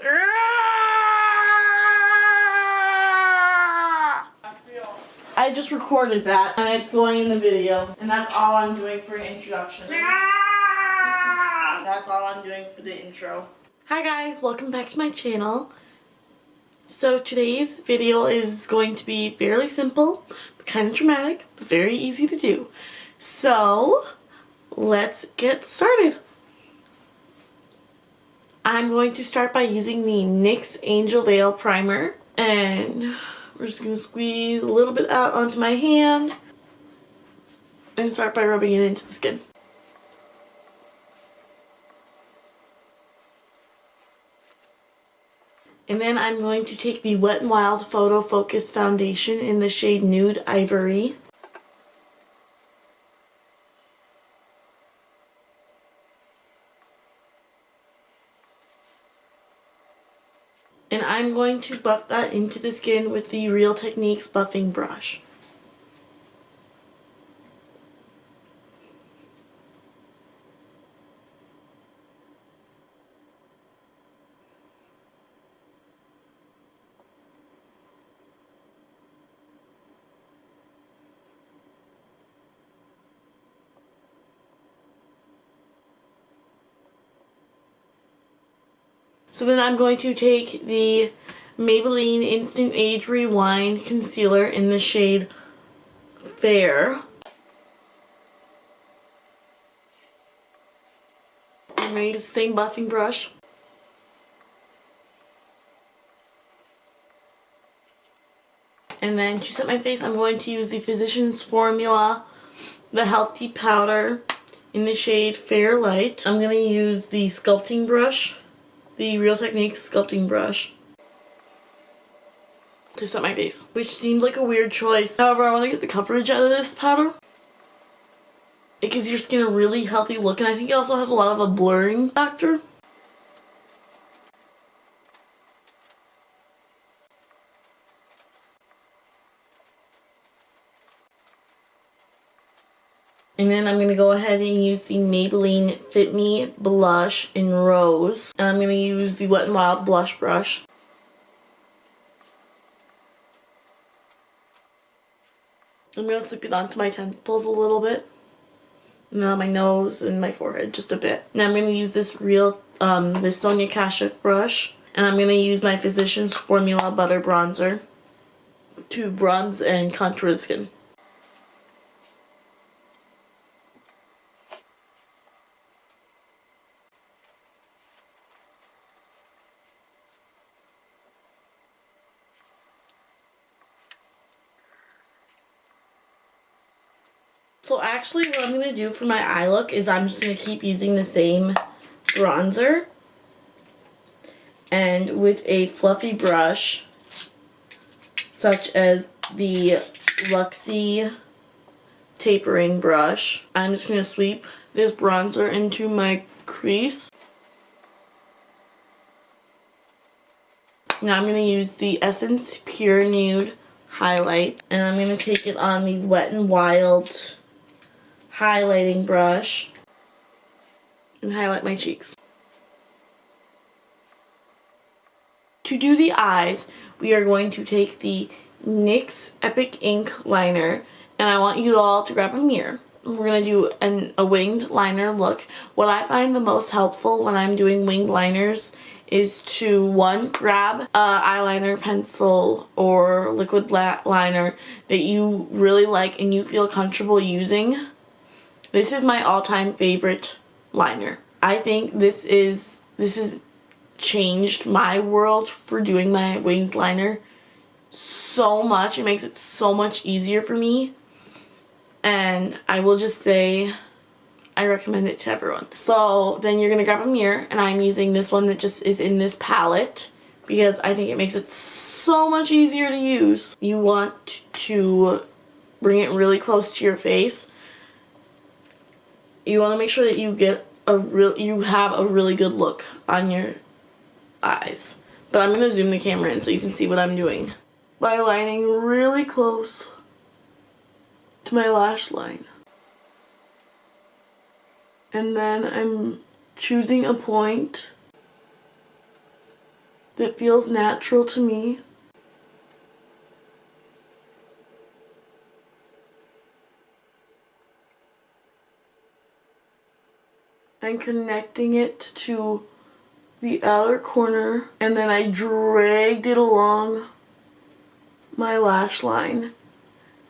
I just recorded that and it's going in the video, and that's all I'm doing for an introduction. That's all I'm doing for the intro. Hi guys, welcome back to my channel. So today's video is going to be fairly simple, but kind of dramatic, but very easy to do. So let's get started. I'm going to start by using the NYX Angel Veil Primer, and we're just going to squeeze a little bit out onto my hand and start by rubbing it into the skin. And then I'm going to take the Wet n Wild Photofocus foundation in the shade Nude Ivory. And I'm going to buff that into the skin with the Real Techniques buffing brush. So then I'm going to take the Maybelline Instant Age Rewind Concealer in the shade Fair. I'm going to use the same buffing brush. And then to set my face, I'm going to use the Physicians Formula, the Healthy Powder in the shade Fair Light. I'm going to use the sculpting brush, the Real Techniques sculpting brush, to set my face, which seems like a weird choice. However, I want to get the coverage out of this powder. It gives your skin a really healthy look, and I think it also has a lot of a blurring factor. And then I'm going to go ahead and use the Maybelline Fit Me Blush in Rose. And I'm going to use the Wet n Wild Blush Brush. I'm going to stick it onto my temples a little bit. And then on my nose and my forehead just a bit. Now I'm going to use this this Sonia Kashuk brush. And I'm going to use my Physicians Formula Butter Bronzer to bronze and contour the skin. So actually what I'm going to do for my eye look is I'm just going to keep using the same bronzer. And with a fluffy brush, such as the Luxie tapering brush, I'm just going to sweep this bronzer into my crease. Now I'm going to use the Essence Pure Nude highlight, and I'm going to take it on the Wet n Wild highlighting brush and highlight my cheeks. To do the eyes, we are going to take the NYX Epic Ink Liner, and I want you all to grab a mirror. We're going to do a winged liner look. What I find the most helpful when I'm doing winged liners is to, one, grab an eyeliner pencil or liquid liner that you really like and you feel comfortable using. This is my all-time favorite liner. I think this has changed my world for doing my winged liner so much. It makes it so much easier for me. And I will just say I recommend it to everyone. So then you're going to grab a mirror, and I'm using this one that just is in this palette because I think it makes it so much easier to use. You want to bring it really close to your face. You want to make sure that you have a really good look on your eyes. But I'm going to zoom the camera in so you can see what I'm doing. By lining really close to my lash line. And then I'm choosing a point It feels natural to me. And connecting it to the outer corner, and then I dragged it along my lash line,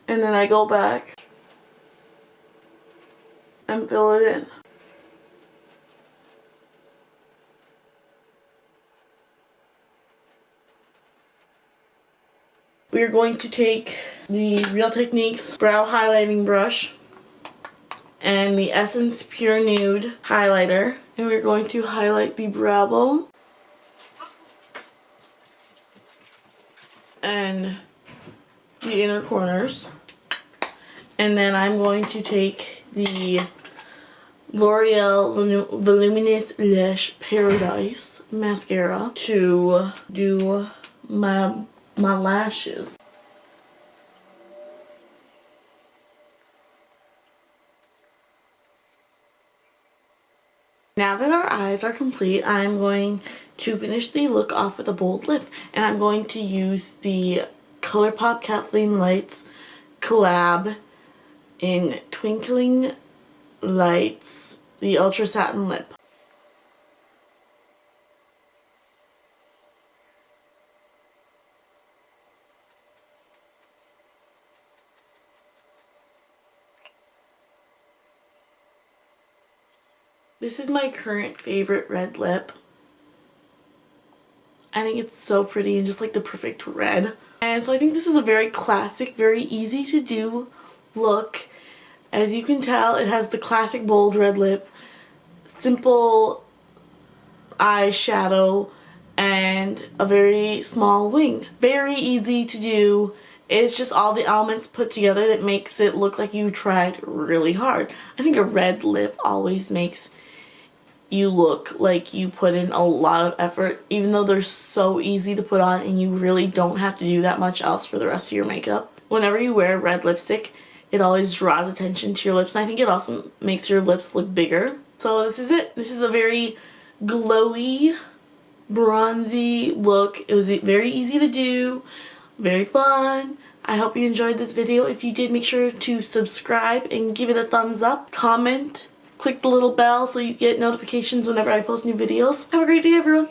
and then I go back and fill it in. We are going to take the Real Techniques brow highlighting brush and the Essence Pure Nude highlighter, and we're going to highlight the brow bone and the inner corners. And then I'm going to take the L'Oreal Voluminous Lash Paradise mascara to do my lashes. Now that our eyes are complete, I'm going to finish the look off with a bold lip, and I'm going to use the Colourpop Kathleen Lights collab in Twinkling Lights, the Ultra Satin Lip. This is my current favorite red lip. I think it's so pretty and just like the perfect red. And so I think this is a very classic, very easy to do look. As you can tell, it has the classic bold red lip, simple eyeshadow, and a very small wing. Very easy to do. It's just all the elements put together that makes it look like you tried really hard. I think a red lip always makes you look like you put in a lot of effort, even though they're so easy to put on and you really don't have to do that much else for the rest of your makeup. Whenever you wear red lipstick, it always draws attention to your lips, and I think it also makes your lips look bigger. So this is it. This is a very glowy, bronzy look. It was very easy to do, very fun. I hope you enjoyed this video. If you did, make sure to subscribe and give it a thumbs up, comment, click the little bell so you get notifications whenever I post new videos. Have a great day, everyone.